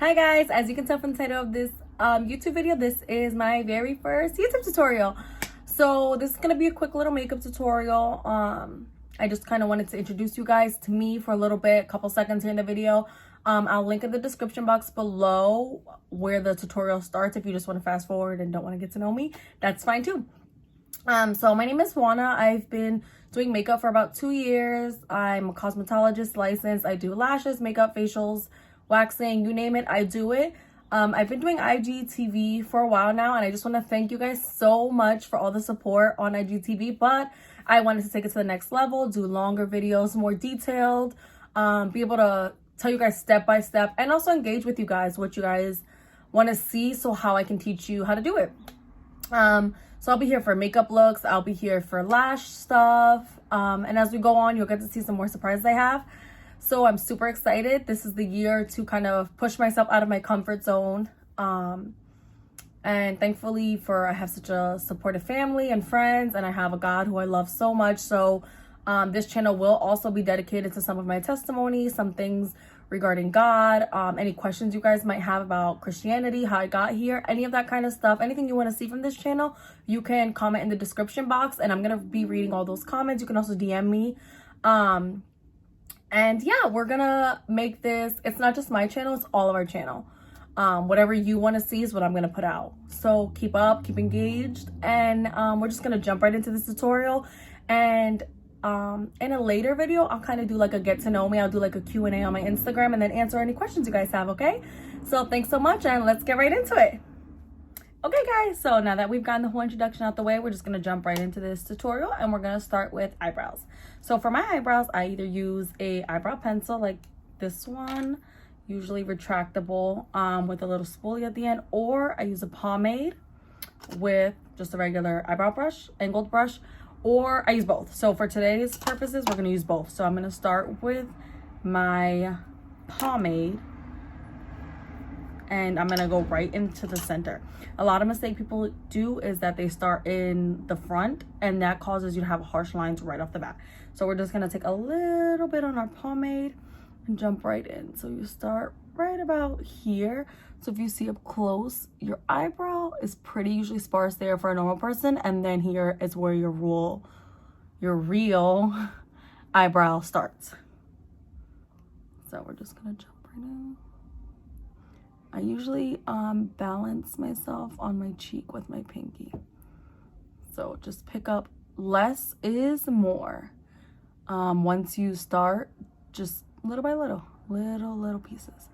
Hi guys, as you can tell from the title of this YouTube video, this is my very first YouTube tutorial. So this is going to be a quick little makeup tutorial. I just kind of wanted to introduce you guys to me for a little bit, a couple seconds here in the video. I'll link in the description box below where the tutorial starts if you just want to fast forward and don't want to get to know me. That's fine too. So my name is Juana. I've been doing makeup for about 2 years. I'm a cosmetologist licensed. I do lashes, makeup, facials, waxing, you name it, I do it. I've been doing IGTV for a while now, and I just want to thank you guys so much for all the support on IGTV, but I wanted to take it to the next level, do longer videos, more detailed, be able to tell you guys step by step, and also engage with you guys, what you guys want to see, so how I can teach you how to do it. So I'll be here for makeup looks, I'll be here for lash stuff, and as we go on, you'll get to see some more surprises I have. So I'm super excited. This is the year to kind of push myself out of my comfort zone. And thankfully I have such a supportive family and friends, and I have a God who I love so much. So this channel will also be dedicated to some of my testimony, some things regarding God, any questions you guys might have about Christianity, how I got here, any of that kind of stuff, anything you want to see from this channel, you can comment in the description box, and I'm going to be reading all those comments. You can also DM me. And yeah, we're gonna make this, it's not just my channel, it's all of our channel. Whatever you want to see is what I'm gonna put out. So keep up, keep engaged, and we're just gonna jump right into this tutorial. And in a later video, I'll kind of do like a get to know me. I'll do like a Q&A on my Instagram and then answer any questions you guys have, okay? So thanks so much, and let's get right into it. Okay guys, so now that we've gotten the whole introduction out the way, we're just going to jump right into this tutorial, and we're going to start with eyebrows. So for my eyebrows, I either use a eyebrow pencil like this one, usually retractable, with a little spoolie at the end, or I use a pomade with just a regular eyebrow brush, angled brush, or I use both. So for today's purposes, we're going to use both. So I'm going to start with my pomade, and I'm gonna go right into the center. A lot of mistake people do is that they start in the front, and that causes you to have harsh lines right off the bat. So we're just gonna take a little bit on our pomade and jump right in. So you start right about here. So if you see up close, your eyebrow is pretty usually sparse there for a normal person, and then here is where your real eyebrow starts. So we're just gonna jump right in. I usually balance myself on my cheek with my pinky. So just pick up, less is more. Once you start, just little by little pieces.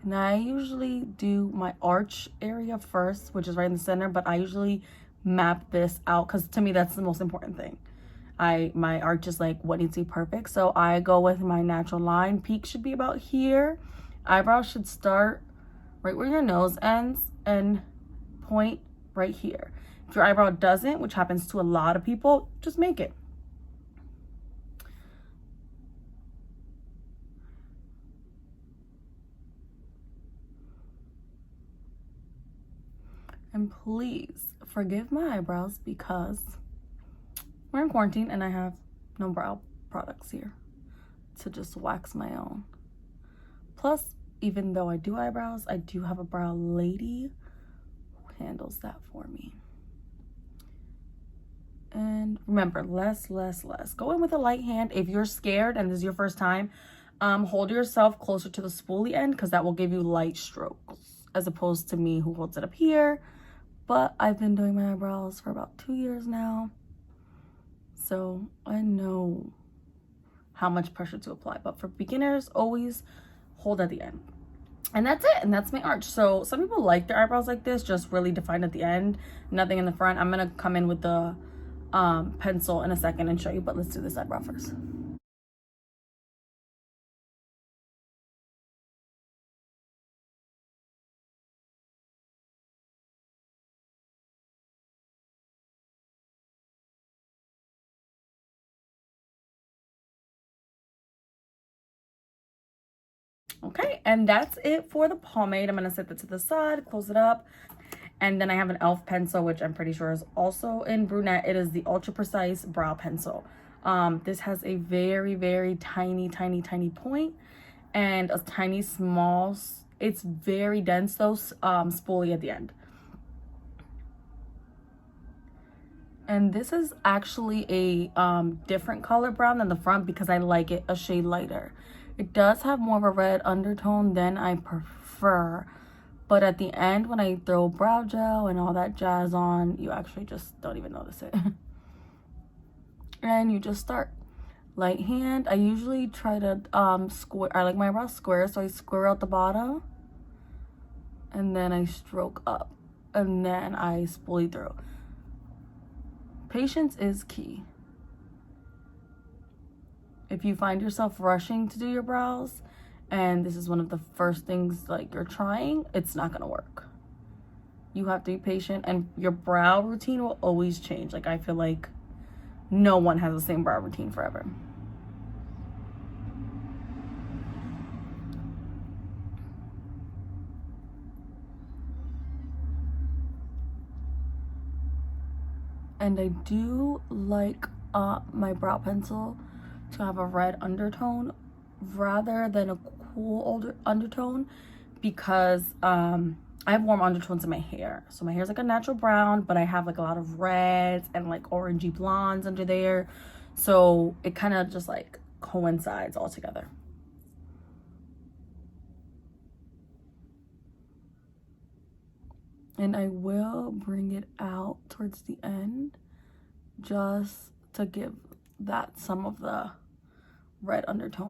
And I usually do my arch area first, which is right in the center, but I usually map this out because to me that's the most important thing. My arch is like what needs to be perfect. So I go with my natural line. Peak should be about here. Eyebrows should start right where your nose ends and point right here. If your eyebrow doesn't, which happens to a lot of people, just make it. And please forgive my eyebrows because we're in quarantine and I have no brow products here to just wax my own. Plus, even though I do eyebrows, I do have a brow lady who handles that for me. And remember, less. Go in with a light hand. If you're scared and this is your first time, hold yourself closer to the spoolie end because that will give you light strokes as opposed to me who holds it up here. But I've been doing my eyebrows for about 2 years now, so I know how much pressure to apply. But for beginners, always hold at the end. And that's it, and that's my arch. So some people like their eyebrows like this, just really defined at the end, nothing in the front. I'm gonna come in with the pencil in a second and show you, but let's do this eyebrow first. Okay, and that's it for the pomade. I'm gonna set that to the side, close it up. And then I have an e.l.f. pencil, which I'm pretty sure is also in brunette. It is the Ultra Precise Brow Pencil. This has a very tiny point and a tiny small It's very dense though, spoolie at the end. And this is actually a different color brown than the front because I like it a shade lighter. It does have more of a red undertone than I prefer, but at the end when I throw brow gel and all that jazz on, you actually just don't even notice it. And you just start light hand. I usually try to square, I like my eyebrows square, so I square out the bottom and then I stroke up and then I spoolie through. Patience is key. If you find yourself rushing to do your brows and this is one of the first things like you're trying, it's not gonna work. You have to be patient, and your brow routine will always change. Like, I feel like no one has the same brow routine forever. And I do like my brow pencil to have a red undertone rather than a cool undertone, because I have warm undertones in my hair. So my hair's like a natural brown, but I have like a lot of reds and like orangey blondes under there. So it kind of just like coincides all together. And I will bring it out towards the end just to give that some of the red undertone.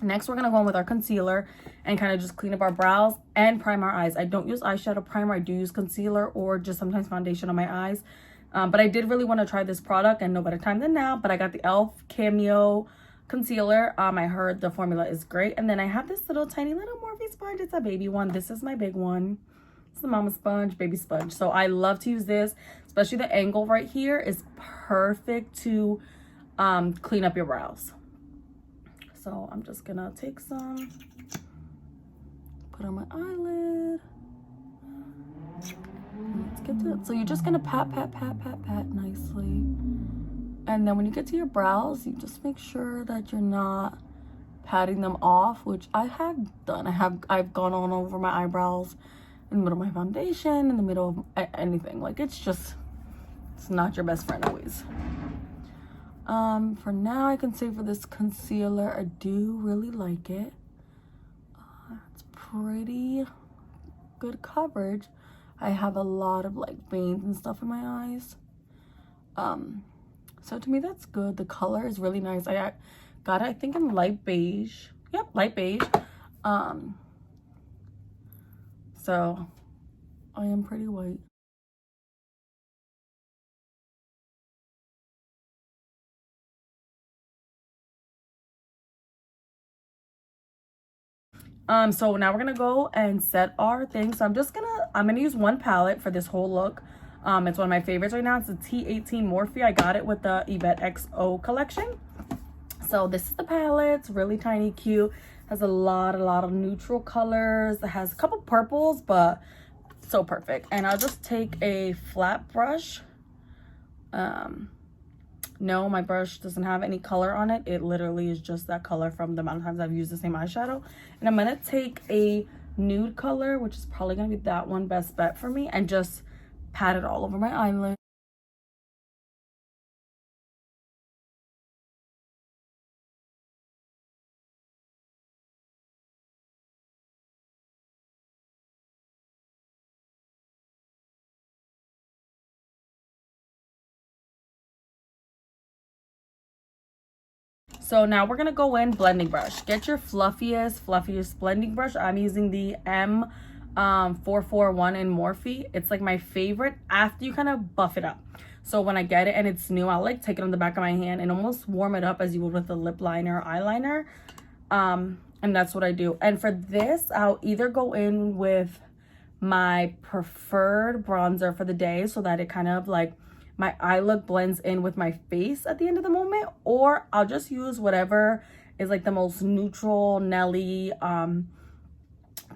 Next, we're gonna go in with our concealer and kind of just clean up our brows and prime our eyes. I don't use eyeshadow primer. I do use concealer or just sometimes foundation on my eyes. But I did really want to try this product, and no better time than now. But I got the e.l.f. Cameo concealer. I heard the formula is great. And then I have this little tiny little Morphe sponge. It's a baby one. This is my big one. It's the mama sponge, baby sponge. So I love to use this, especially the angle right here is perfect to clean up your brows. So I'm just gonna take some, put on my eyelid. Let's get to it. So you're just gonna pat nicely. And then when you get to your brows, you just make sure that you're not patting them off, which I have done. I've gone on over my eyebrows in the middle of my foundation, in the middle of anything. Like, it's not your best friend always. For now, I can say for this concealer, I do really like it. It's pretty good coverage. I have a lot of like veins and stuff in my eyes. So to me, that's good. The color is really nice. I got it, I think, in light beige. Yep, light beige. So I am pretty white. So now we're gonna go and set our thing. So I'm gonna use one palette for this whole look. It's one of my favorites right now. It's the T18 Morphe. I got it with the Yvette XO collection. So this is the palette. It's really tiny, cute. Has a lot of neutral colors. It has a couple purples, but so perfect. And I'll just take a flat brush. No, my brush doesn't have any color on it. It literally is just that color from the amount of times I've used the same eyeshadow. And I'm gonna take a nude color, which is probably gonna be that one, best bet for me, and just pat it all over my eyelid. So now we're gonna go in blending brush. Get your fluffiest blending brush. I'm using the M441 in Morphe. It's like my favorite after you kind of buff it up. So when I get it and it's new, I'll like take it on the back of my hand and almost warm it up as you would with a lip liner or eyeliner. And that's what I do. And for this, I'll either go in with my preferred bronzer for the day so that it kind of like my eye look blends in with my face at the end of the moment, or I'll just use whatever is like the most neutral Nelly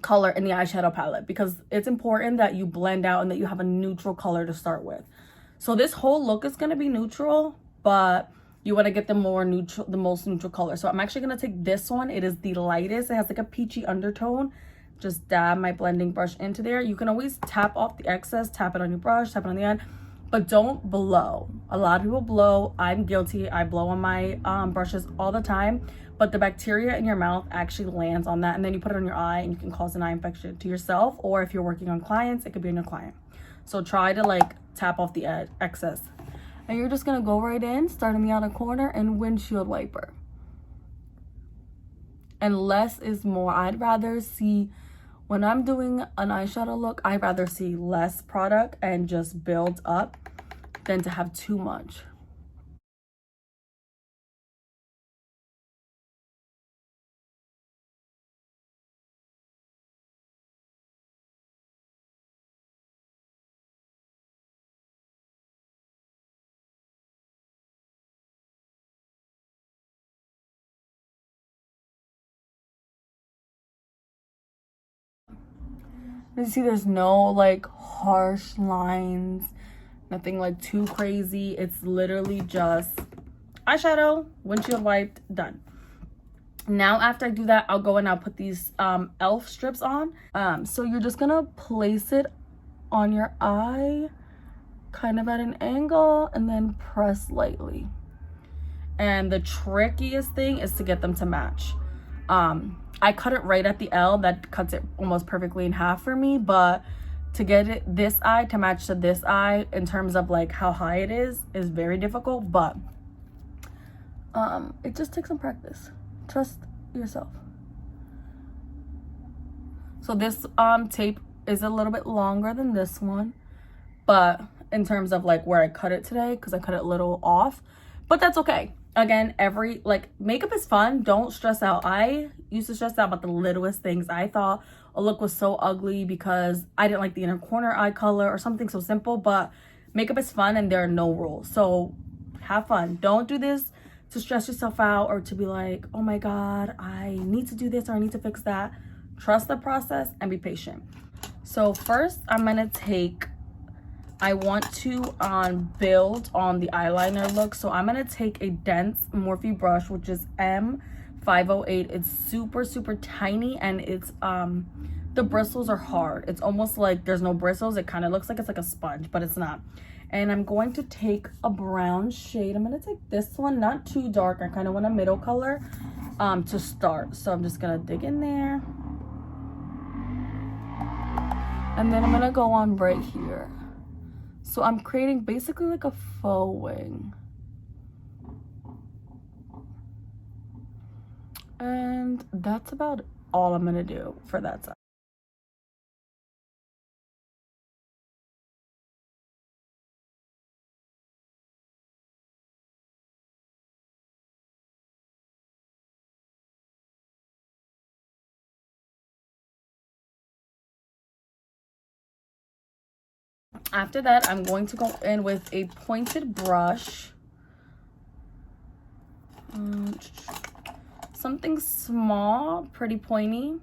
color in the eyeshadow palette, because it's important that you blend out and that you have a neutral color to start with. So this whole look is going to be neutral, but you want to get the most neutral color. So I'm actually going to take this one. It is the lightest. It has like a peachy undertone. Just dab my blending brush into there. You can always tap off the excess, tap it on your brush, tap it on the end, but don't blow. A lot of people blow. I'm guilty. I blow on my brushes all the time, but the bacteria in your mouth actually lands on that, and then you put it on your eye and you can cause an eye infection to yourself, or if you're working on clients, it could be on your client. So try to like tap off the excess. And you're just gonna go right in, starting me on a corner, and windshield wiper. And less is more. I'd rather see, when I'm doing an eyeshadow look, I'd rather see less product and just build up than to have too much. You see, there's no like harsh lines, nothing like too crazy. It's literally just eyeshadow, windshield wiped, done. Now after I do that, I'll go and I'll put these elf strips on. So you're just gonna place it on your eye kind of at an angle and then press lightly. And the trickiest thing is to get them to match. I cut it right at the L. That cuts it almost perfectly in half for me, but to get it this eye to match to this eye in terms of like how high it is very difficult, but it just takes some practice. Trust yourself. So this tape is a little bit longer than this one, but in terms of like where I cut it today, because I cut it a little off, but that's okay. Again, makeup is fun. Don't stress out. I used to stress out about the littlest things. I thought a look was so ugly because I didn't like the inner corner eye color or something so simple, but makeup is fun and there are no rules. So have fun. Don't do this to stress yourself out or to be like, oh my God, I need to do this or I need to fix that. Trust the process and be patient. So first I'm gonna I want to build on the eyeliner look. So I'm going to take a dense Morphe brush, which is M508. It's super, super tiny, and it's, the bristles are hard. It's almost like there's no bristles. It kind of looks like it's like a sponge, but it's not. And I'm going to take a brown shade. I'm going to take this one, not too dark. I kind of want a middle color to start. So I'm just going to dig in there. And then I'm going to go on right here. So I'm creating basically like a faux wing. And that's about all I'm gonna do for that side. After that, I'm going to go in with a pointed brush. Something small, pretty pointy.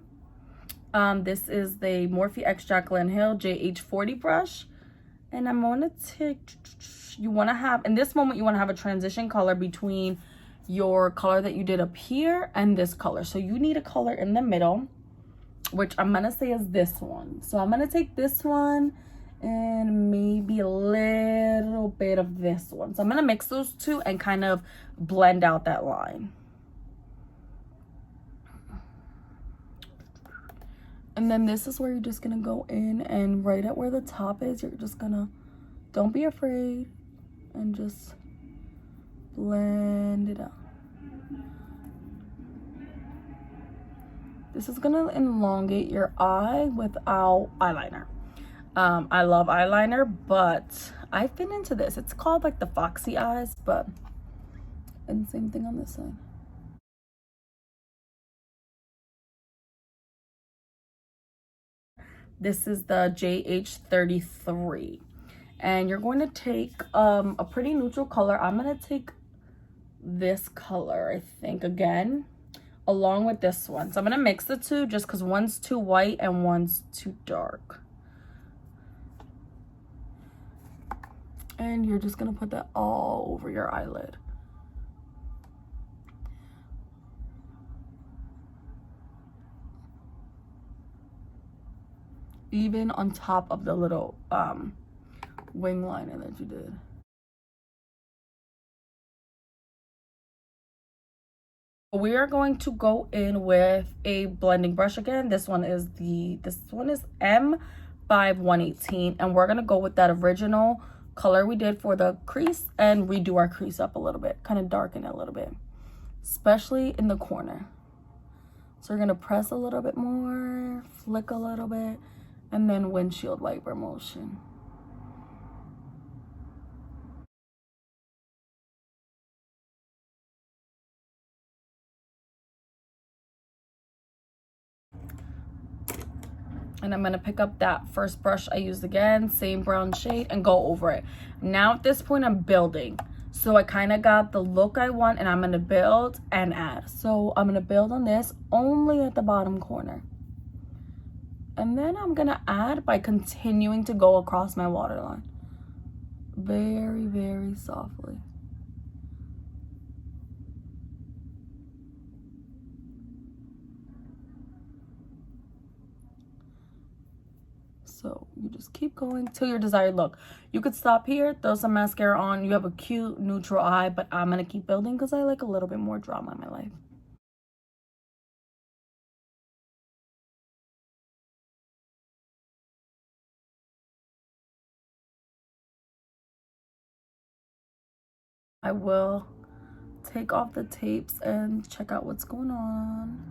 This is the Morphe X Jaclyn Hill JH40 brush. And I'm going to take, you want to have, in this moment, you want to have a transition color between your color that you did up here and this color. So you need a color in the middle, which I'm going to say is this one. So I'm going to take this one and maybe a little bit of this one. So I'm going to mix those two and kind of blend out that line. And then this is where you're just going to go in, and right at where the top is, you're just going to, don't be afraid, and just blend it out. This is going to elongate your eye without eyeliner. I love eyeliner, but I've been into this. It's called like the Foxy eyes, but, and same thing on this side. This is the JH33. And you're going to take a pretty neutral color. I'm going to take this color, I think, again, along with this one. So I'm going to mix the two just because one's too white and one's too dark. And you're just going to put that all over your eyelid. Even on top of the little wing liner that you did. We are going to go in with a blending brush again. This one is M5118, and we're gonna go with that original color we did for the crease and redo our crease up a little bit, kind of darken it a little bit, especially in the corner. So we're gonna press a little bit more, flick a little bit, and then windshield wiper motion. And I'm gonna pick up that first brush I used again, same brown shade, and go over it. Now at this point I'm building. So I kind of got the look I want, and I'm gonna build and add. So I'm gonna build on this only at the bottom corner. And then I'm gonna add by continuing to go across my waterline. Very, very softly. So you just keep going till your desired look. You could stop here, throw some mascara on. You have a cute neutral eye, but I'm gonna keep building because I like a little bit more drama in my life. I will take off the tapes and check out what's going on.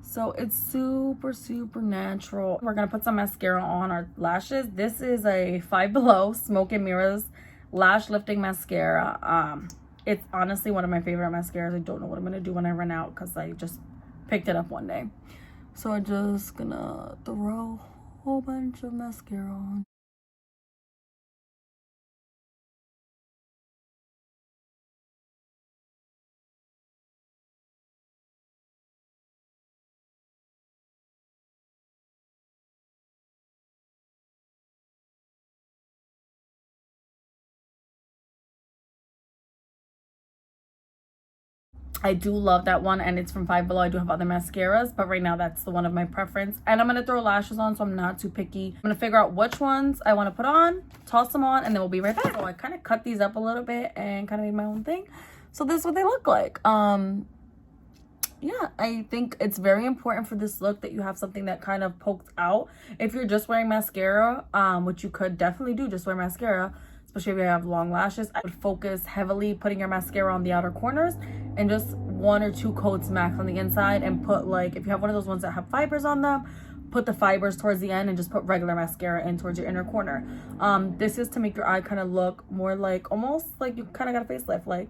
So it's super, super natural. We're gonna put some mascara on our lashes. This is a Five Below Smoke and Mirrors lash lifting mascara. It's honestly one of my favorite mascaras. I don't know what I'm gonna do when I run out because I just picked it up one day. So I'm just gonna throw a whole bunch of mascara on. I do love that one, and it's from Five Below. I do have other mascaras, but right now that's the one of my preference. And I'm gonna throw lashes on, so I'm not too picky. I'm gonna figure out which ones I want to put on, toss them on, and then we'll be right back. So I kind of cut these up a little bit and kind of made my own thing. So this is what they look like. Yeah, I think it's very important for this look that you have something that kind of pokes out. If you're just wearing mascara, which you could definitely do, just wear mascara, especially if you have long lashes. I would focus heavily putting your mascara on the outer corners and just 1 or 2 coats max on the inside, and put, like, if you have one of those ones that have fibers on them, put the fibers towards the end and just put regular mascara in towards your inner corner. This is to make your eye kind of look more like, almost like you kind of got a facelift, like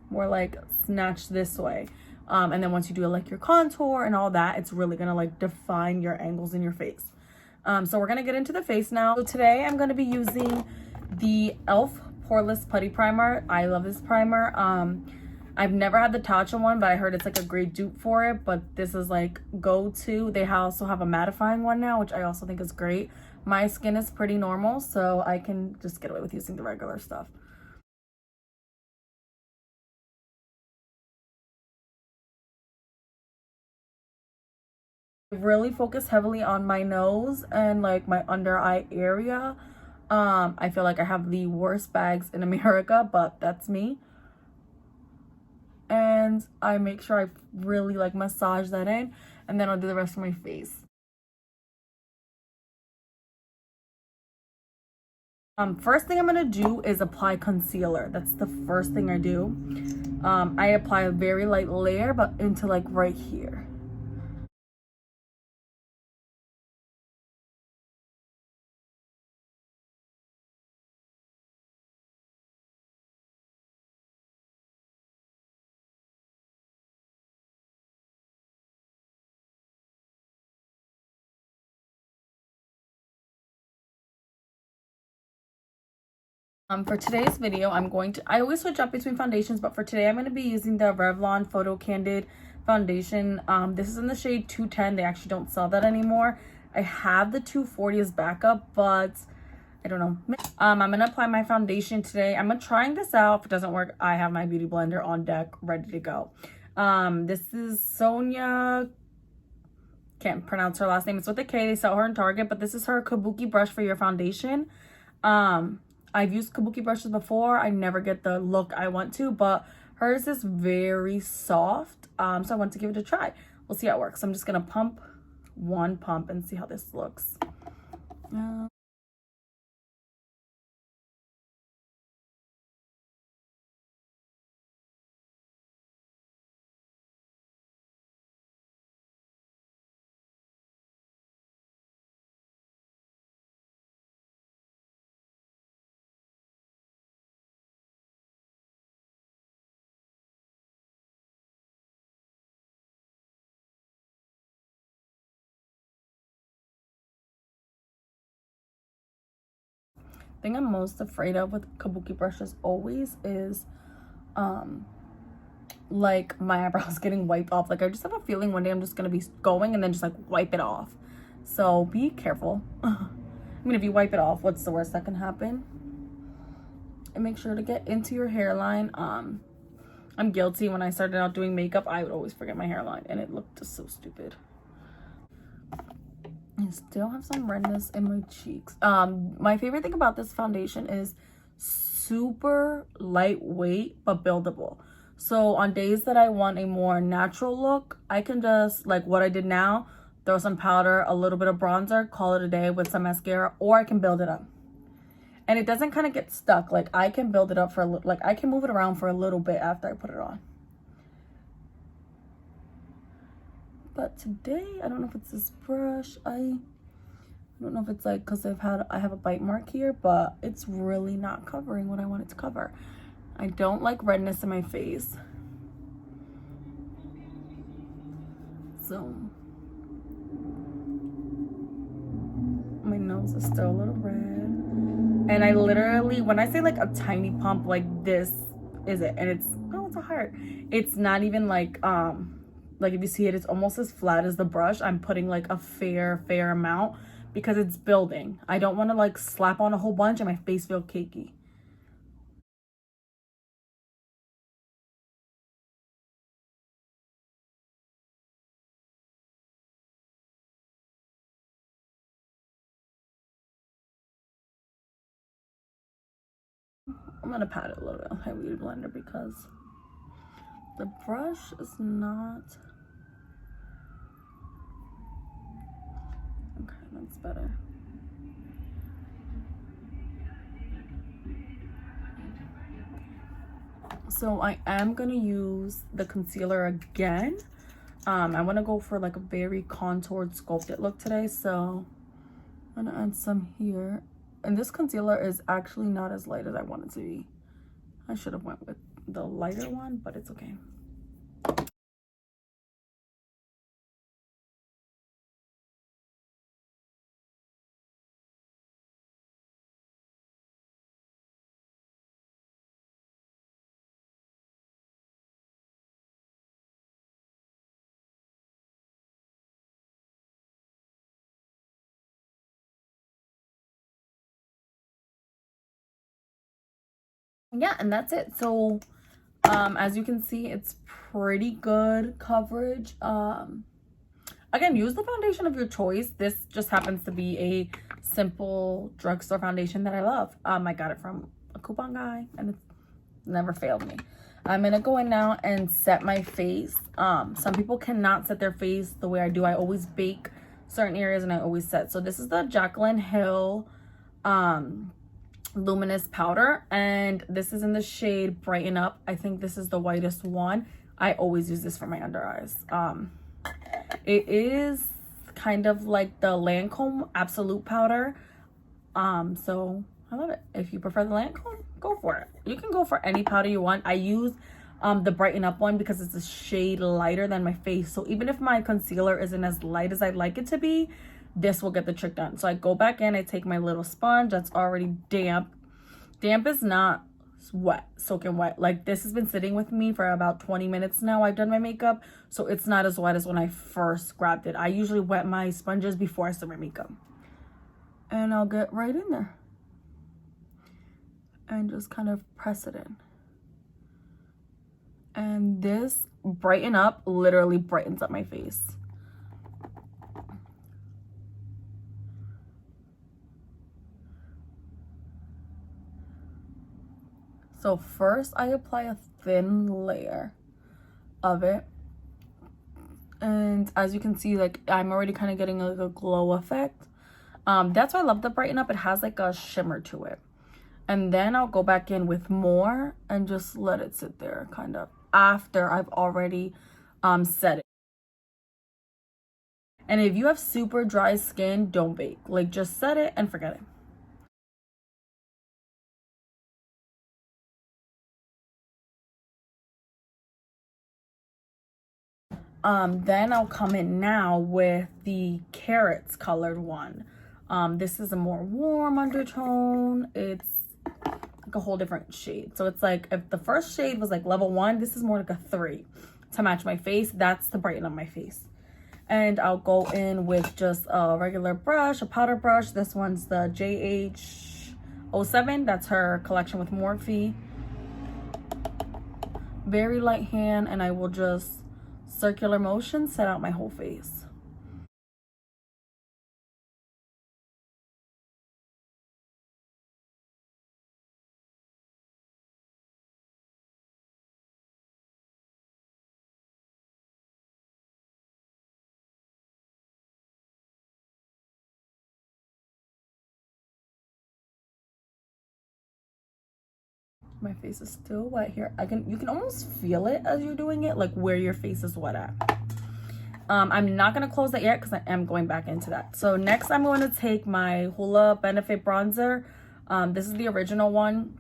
more like snatched this way. And then once you do like your contour and all that, it's really gonna like define your angles in your face. So we're gonna get into the face now. So today I'm gonna be using the e.l.f. Poreless Putty Primer. I love this primer. I've never had the Tatcha one, but I heard it's like a great dupe for it. But this is like go-to. They also have a mattifying one now, which I also think is great. My skin is pretty normal, so I can just get away with using the regular stuff. Really focus heavily on my nose and like my under eye area. I feel like I have the worst bags in America, but that's me. And I make sure I really like massage that in, and then I'll do the rest of my face. First thing I'm gonna do is apply concealer. That's the first thing I do. I apply a very light layer, but into like right here. For today's video, I always switch up between foundations, but for today I'm going to be using the Revlon Photo Candid foundation. This is in the shade 210. They actually don't sell that anymore. I have the 240 as backup, but I don't know. I'm going to apply my foundation today. I'm trying this out. If it doesn't work, I have my beauty blender on deck, ready to go. This is Sonia. Can't pronounce her last name. It's with a K. They sell her in Target, but this is her Kabuki brush for your foundation. I've used Kabuki brushes before. I never get the look I want to, but hers is very soft. So I want to give it a try. We'll see how it works. I'm just gonna pump one pump and see how this looks. Thing I'm most afraid of with Kabuki brushes always is like my eyebrows getting wiped off. Like I just have a feeling one day I'm just gonna be going and then just like wipe it off. So be careful. I mean, if you wipe it off, what's the worst that can happen? And make sure to get into your hairline. I'm guilty. When I started out doing makeup, I would always forget my hairline and it looked just so stupid. I still have some redness in my cheeks. My favorite thing about this foundation is super lightweight but buildable. So on days that I want a more natural look, I can just, like what I did now, throw some powder, a little bit of bronzer, call it a day with some mascara, or I can build it up. And it doesn't kind of get stuck. Like I can build it up for like I can move it around for a little bit after I put it on. But today, I don't know if it's this brush. I don't know if it's like because I have a bite mark here, but it's really not covering what I want it to cover. I don't like redness in my face. So my nose is still a little red. And I literally, when I say like a tiny pump, like this is it. And it's, oh, it's a heart. It's not even like if you see it, it's almost as flat as the brush. I'm putting like a fair amount because it's building. I don't want to like slap on a whole bunch and my face feel cakey. I'm gonna pat it a little bit with my beauty blender because the brush is not. Okay, that's better. So I am gonna use the concealer again. I want to go for like a very contoured sculpted look today, so I'm gonna add some here. And this concealer is actually not as light as I want it to be. I should have went with the lighter one, but it's okay. Yeah, and that's it. So as you can see, it's pretty good coverage. Again, use the foundation of your choice. This just happens to be a simple drugstore foundation that I love. I got it from a coupon guy and it's never failed me. I'm gonna go in now and set my face. Some people cannot set their face the way I do. I always bake certain areas and I always set. So this is the Jaclyn Hill luminous powder, and this is in the shade Brighten Up. I think this is the whitest one. I always use this for my under eyes. It is kind of like the Lancome Absolute powder. So I love it. If you prefer the Lancome, go for it. You can go for any powder you want. I use the Brighten Up one because it's a shade lighter than my face. So even if my concealer isn't as light as I'd like it to be, this will get the trick done. So I go back in, I take my little sponge that's already damp, Damp is not wet, soaking wet. Like, this has been sitting with me for about 20 minutes now. I've done my makeup, so it's not as wet as when I first grabbed it. I usually wet my sponges before I start my makeup. And I'll get right in there and just kind of press it in. And this brighten up literally brightens up my face. So first I apply a thin layer of it. And as you can see, like, I'm already kind of getting like a glow effect. That's why I love the brighten up. It has like a shimmer to it. And then I'll go back in with more and just let it sit there kind of after I've already set it. And if you have super dry skin, don't bake. Like, just set it and forget it. Then I'll come in now with the carrots colored one. This is a more warm undertone. It's like a whole different shade. So it's like, if the first shade was like level 1, this is more like a 3 to match my face. That's to brighten up my face. And I'll go in with just a regular brush, a powder brush. This one's the JH07. That's her collection with Morphe. Very light hand, and I will just circular motion set out my whole face. My face is still wet here. You can almost feel it as you're doing it, like where your face is wet at. I'm not gonna close that yet because I am going back into that. So next I'm going to take my Hoola Benefit bronzer. This is the original one,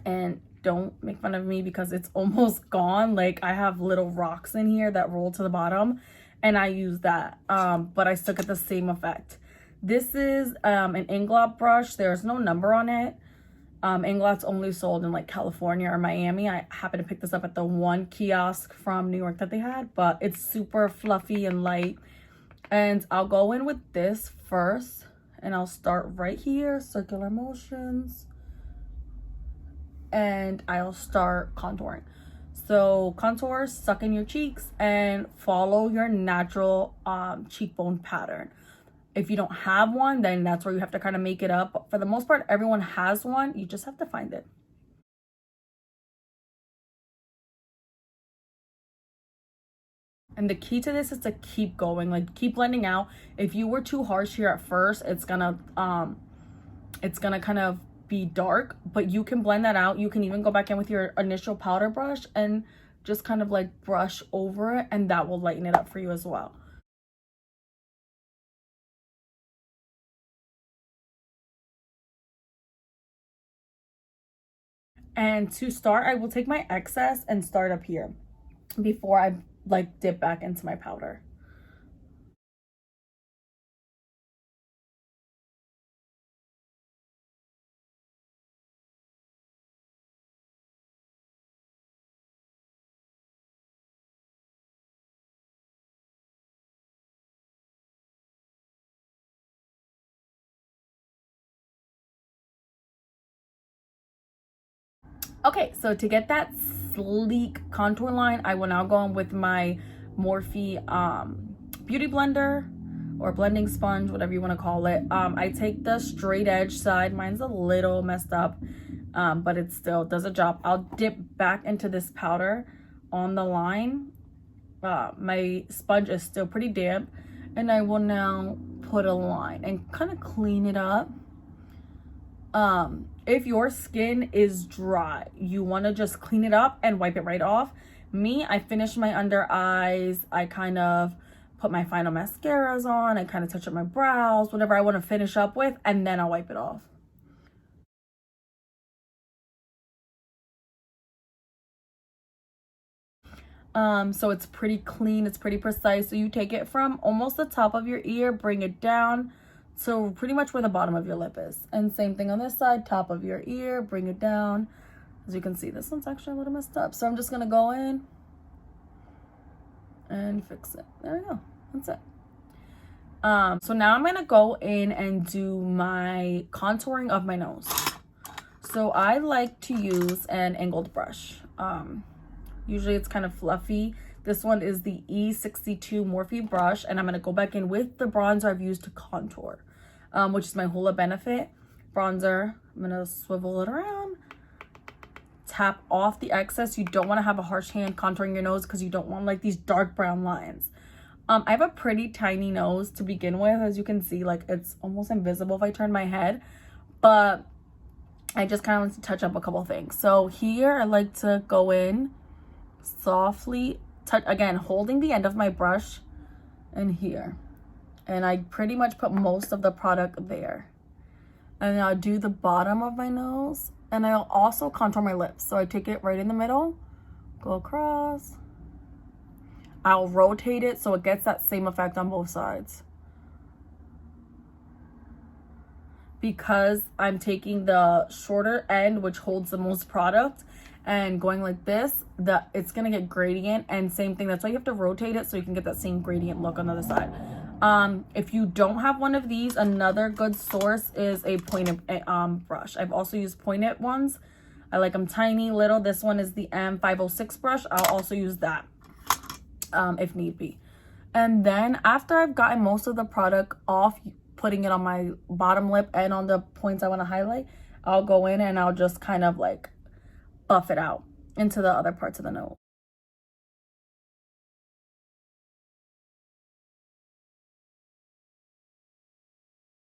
and don't make fun of me because it's almost gone. Like, I have little rocks in here that roll to the bottom, and I use that, but I still get the same effect. This is an Inglot brush. There's no number on it. Inglot's only sold in like California or Miami. I happened to pick this up at the one kiosk from New York that they had, but it's super fluffy and light. And I'll go in with this first, and I'll start right here, circular motions, and I'll start contouring. So contour, suck in your cheeks, and follow your natural cheekbone pattern. If you don't have one, then that's where you have to kind of make it up. But for the most part, everyone has one. You just have to find it. And the key to this is to keep going, like keep blending out. If you were too harsh here at first, it's gonna kind of be dark, but you can blend that out. You can even go back in with your initial powder brush and just kind of like brush over it, and that will lighten it up for you as well. And to start, I will take my excess and start up here before I like dip back into my powder. Okay, so to get that sleek contour line, I will now go in with my Morphe beauty blender or blending sponge, whatever you want to call it. I take the straight edge side. Mine's a little messed up, but it still does a job. I'll dip back into this powder on the line. My sponge is still pretty damp, and I will now put a line and kind of clean it up. If your skin is dry, you want to just clean it up and wipe it right off. Me, I finish my under eyes. I kind of put my final mascaras on. I kind of touch up my brows, whatever I want to finish up with, and then I'll wipe it off. So it's pretty clean, it's pretty precise. So you take it from almost the top of your ear, bring it down So pretty much where the bottom of your lip is. And same thing on this side, top of your ear, bring it down. As you can see, this one's actually a little messed up. So I'm just gonna go in and fix it. There we go, that's it. So now I'm gonna go in and do my contouring of my nose. So I like to use an angled brush. Usually it's kind of fluffy. This one is the E62 Morphe brush, and I'm gonna go back in with the bronzer I've used to contour, which is my Hoola Benefit bronzer. I'm gonna swivel it around, tap off the excess. You don't wanna have a harsh hand contouring your nose because you don't want like these dark brown lines. I have a pretty tiny nose to begin with. As you can see, like it's almost invisible if I turn my head, but I just kind of want to touch up a couple things. So here I like to go in softly, touch again, holding the end of my brush and here. And I pretty much put most of the product there. And then I'll do the bottom of my nose, and I'll also contour my lips. So I take it right in the middle, go across. I'll rotate it so it gets that same effect on both sides. Because I'm taking the shorter end, which holds the most product, and going like this, it's gonna get gradient. And same thing, that's why you have to rotate it so you can get that same gradient look on the other side. If you don't have one of these, another good source is a pointed brush. I've also used pointed ones. I like them tiny, little. This one is the M506 brush. I'll also use that if need be. And then after I've gotten most of the product off, putting it on my bottom lip and on the points I want to highlight, I'll go in and I'll just kind of like buff it out into the other parts of the nose.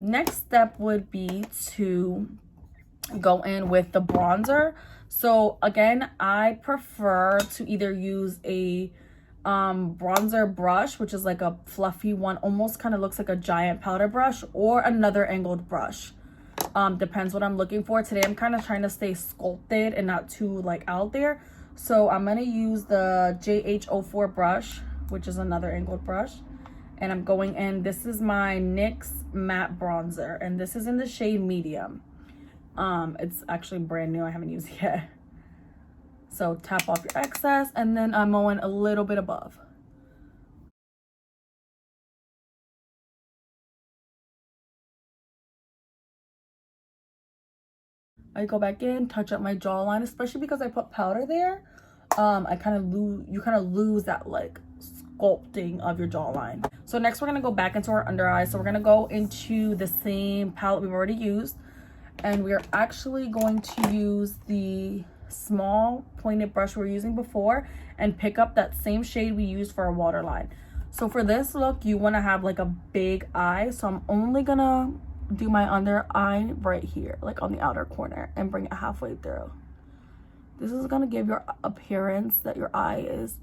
Next step would be to go in with the bronzer. So again, I prefer to either use a bronzer brush, which is like a fluffy one, almost kind of looks like a giant powder brush, or another angled brush. Depends what I'm looking for. Today I'm kind of trying to stay sculpted and not too like out there, so I'm gonna use the JH04 brush, which is another angled brush, and I'm going in. This is my NYX matte bronzer, and this is in the shade medium. It's actually brand new, I haven't used it yet. So tap off your excess, and then I'm going a little bit above. I go back in, touch up my jawline, especially because I put powder there. You kind of lose that like sculpting of your jawline. So next we're gonna go back into our under eye. So we're gonna go into the same palette we've already used, and we're actually going to use the small pointed brush we were using before and pick up that same shade we used for our waterline. So for this look, you want to have like a big eye, so I'm only gonna do my under eye right here, like on the outer corner, and bring it halfway through. This is gonna give your appearance that your eye is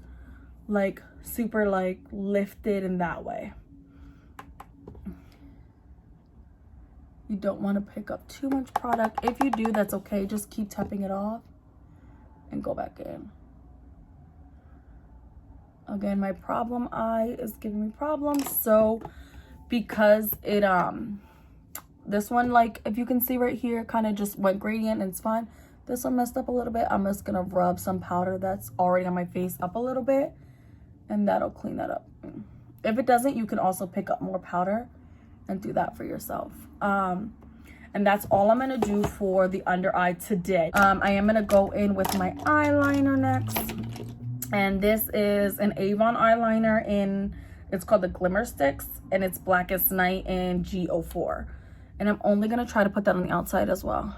like super like lifted in that way. You don't want to pick up too much product. If you do, that's okay, just keep tapping it off and go back in. Again, my problem eye is giving me problems, so because it this one, like if you can see right here, kind of just went gradient and it's fine. This one messed up a little bit. I'm just gonna rub some powder that's already on my face up a little bit, and that'll clean that up. If it doesn't, you can also pick up more powder and do that for yourself. And that's all I'm gonna do for the under eye today. I am gonna go in with my eyeliner next, and this is an Avon eyeliner in, it's called the Glimmer Sticks, and it's Blackest Night in G04. And I'm only gonna try to put that on the outside as well.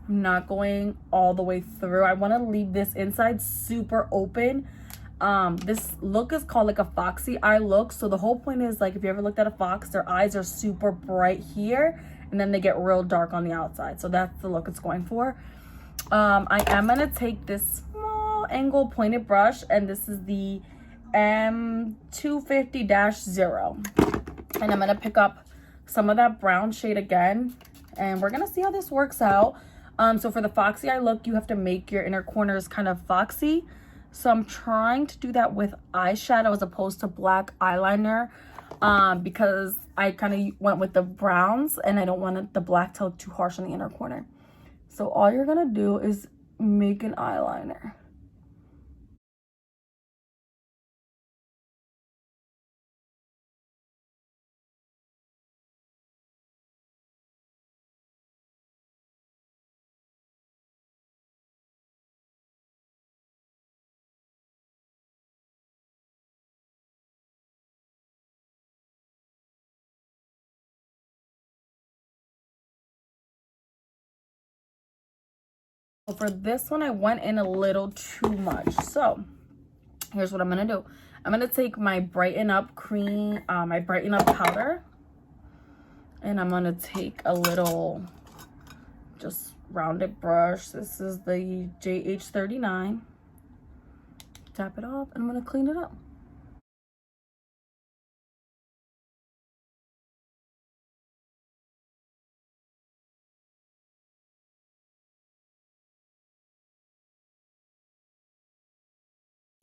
I'm not going all the way through. I want to leave this inside super open. This look is called like a Foxy eye look. So the whole point is, like, if you ever looked at a fox, their eyes are super bright here and then they get real dark on the outside. So that's the look it's going for. I am going to take this small angle pointed brush, and this is the M250-0. And I'm going to pick up some of that brown shade again, and we're going to see how this works out. So for the Foxy eye look, you have to make your inner corners kind of foxy. So I'm trying to do that with eyeshadow as opposed to black eyeliner, because I kind of went with the browns and I don't want the black to look too harsh on the inner corner. So all you're gonna do is make an eyeliner. For this one, I went in a little too much. So here's what I'm gonna do. I'm gonna take my Brighten Up cream, my Brighten Up powder, and I'm gonna take a little just rounded brush. This is the JH39. Tap it off, and I'm gonna clean it up.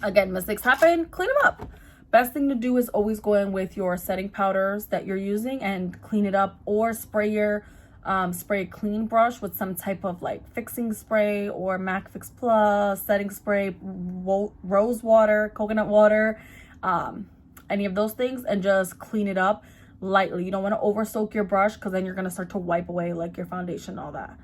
Again, mistakes happen, clean them up. Best thing to do is always go in with your setting powders that you're using and clean it up, or spray your spray a clean brush with some type of like fixing spray or MAC Fix Plus, setting spray, rose water, coconut water, any of those things, and just clean it up lightly. You don't want to over soak your brush because then you're going to start to wipe away like your foundation and all that.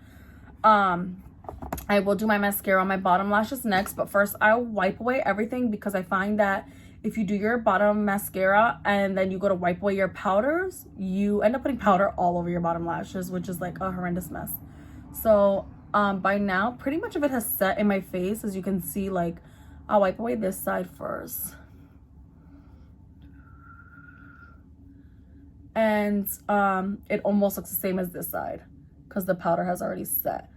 I will do my mascara on my bottom lashes next, but first I'll wipe away everything because I find that if you do your bottom mascara and then you go to wipe away your powders, you end up putting powder all over your bottom lashes, which is like a horrendous mess. So by now, pretty much of it has set in my face. As you can see, like I'll wipe away this side first. And it almost looks the same as this side because the powder has already set.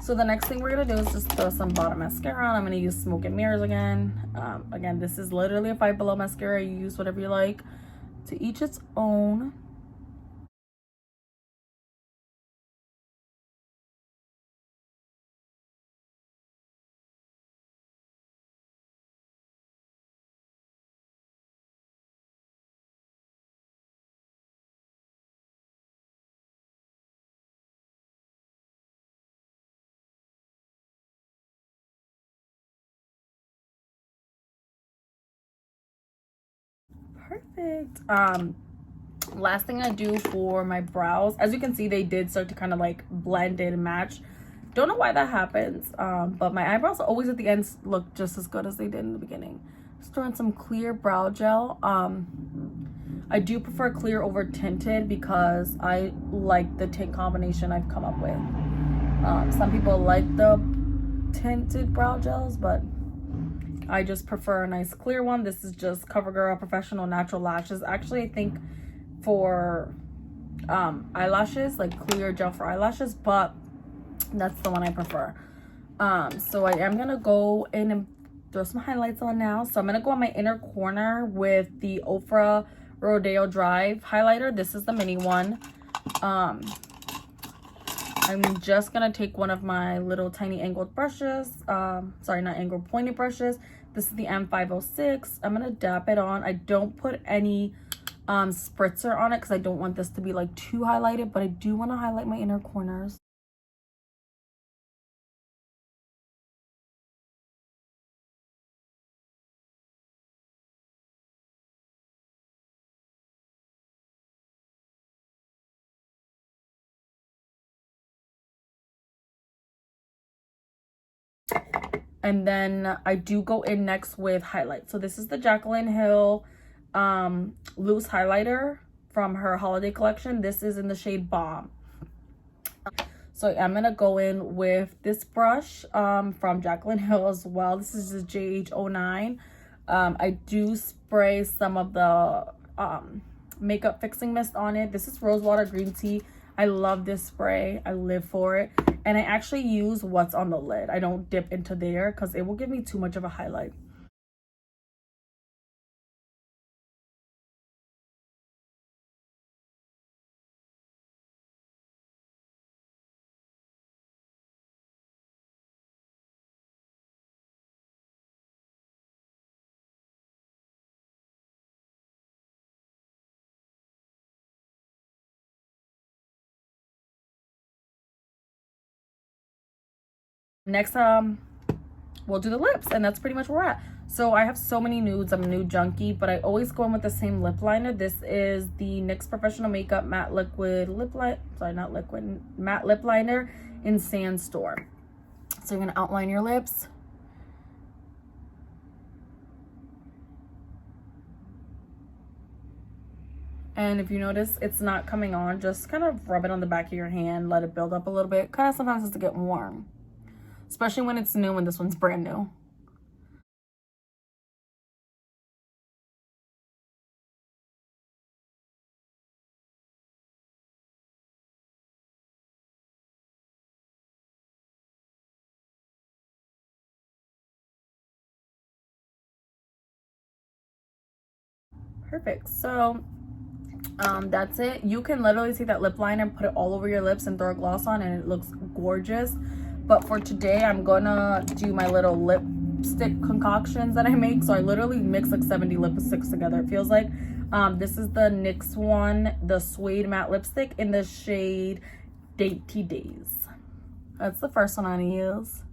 So the next thing we're gonna do is just throw some bottom mascara on. I'm gonna use Smoke and Mirrors again. Again, this is literally a Five Below mascara. You use whatever you like. To each its own. Perfect. Last thing I do for my brows, as you can see, they did start to kind of like blend in and match. Don't know why that happens, but my eyebrows always at the end look just as good as they did in the beginning. Just throwing some clear brow gel. I do prefer clear over tinted because I like the tint combination I've come up with. Some people like the tinted brow gels, but I just prefer a nice clear one. This is just CoverGirl Professional Natural Lashes. Actually, I think for eyelashes, like clear gel for eyelashes, but that's the one I prefer. So I am gonna go in and throw some highlights on now. So I'm gonna go on my inner corner with the Ofra Rodeo Drive highlighter. This is the mini one. I'm just gonna take one of my little tiny angled brushes, sorry, not angled, pointed brushes. This is the M506. I'm gonna dab it on. I don't put any spritzer on it because I don't want this to be like too highlighted, but I do want to highlight my inner corners. And then I do go in next with highlight. So this is the Jaclyn Hill loose highlighter from her holiday collection. This is in the shade Bomb. So I'm gonna go in with this brush from Jaclyn Hill as well. This is the JH09. I do spray some of the makeup fixing mist on it. This is Rosewater Green Tea. I love this spray. I live for it. And I actually use what's on the lid. I don't dip into there because it will give me too much of a highlight. Next, we'll do the lips, and that's pretty much where we're at. So I have so many nudes. I'm a nude junkie, but I always go in with the same lip liner. This is the NYX Professional Makeup Matte Liquid Lip Liner. Sorry, not liquid. Matte Lip Liner in Sandstore. So you're gonna outline your lips. And if you notice it's not coming on, just kind of rub it on the back of your hand, let it build up a little bit. Kind of sometimes has to get warm, especially when it's new, and this one's brand new. Perfect. So that's it. You can literally take that lip liner and put it all over your lips and throw a gloss on, and it looks gorgeous. But for today, I'm gonna do my little lipstick concoctions that I make. So I literally mix like 70 lipsticks together, it feels like. This is the NYX one, the Suede Matte Lipstick in the shade Dainty Days. That's the first one I'm gonna use.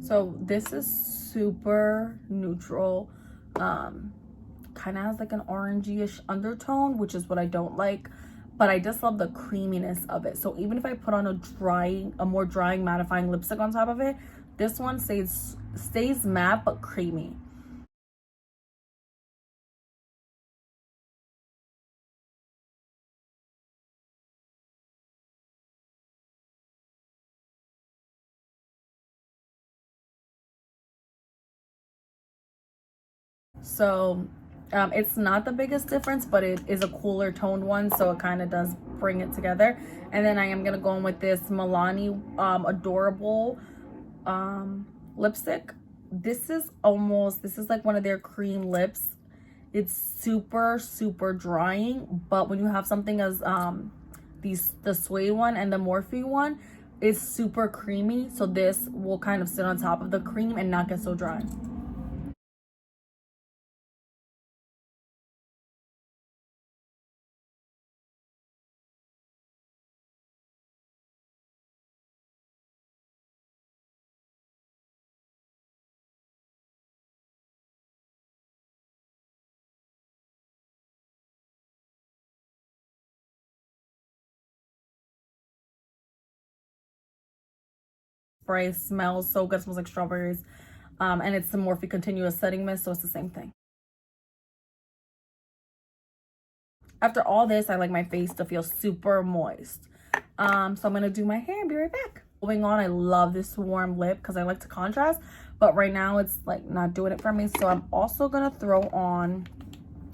So this is super neutral. Kind of has like an orangey-ish undertone, which is what I don't like, but I just love the creaminess of it. So even if I put on a more drying mattifying lipstick on top of it, this one stays matte but creamy. So it's not the biggest difference, but it is a cooler toned one, so it kind of does bring it together. And then I am gonna go in with this Milani Adorable lipstick. This is like one of their cream lips. It's super drying, but when you have something as the suede one and the Morphe one, it's super creamy, so this will kind of sit on top of the cream and not get so dry. Spray smells so good, smells like strawberries, and it's the Morphe Continuous Setting Mist, so it's the same thing. After all this, I like my face to feel super moist. So I'm gonna do my hair and be right back. Moving on, I love this warm lip because I like to contrast, but right now it's like not doing it for me. So I'm also gonna throw on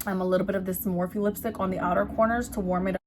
a little bit of this Morphe lipstick on the outer corners to warm it up.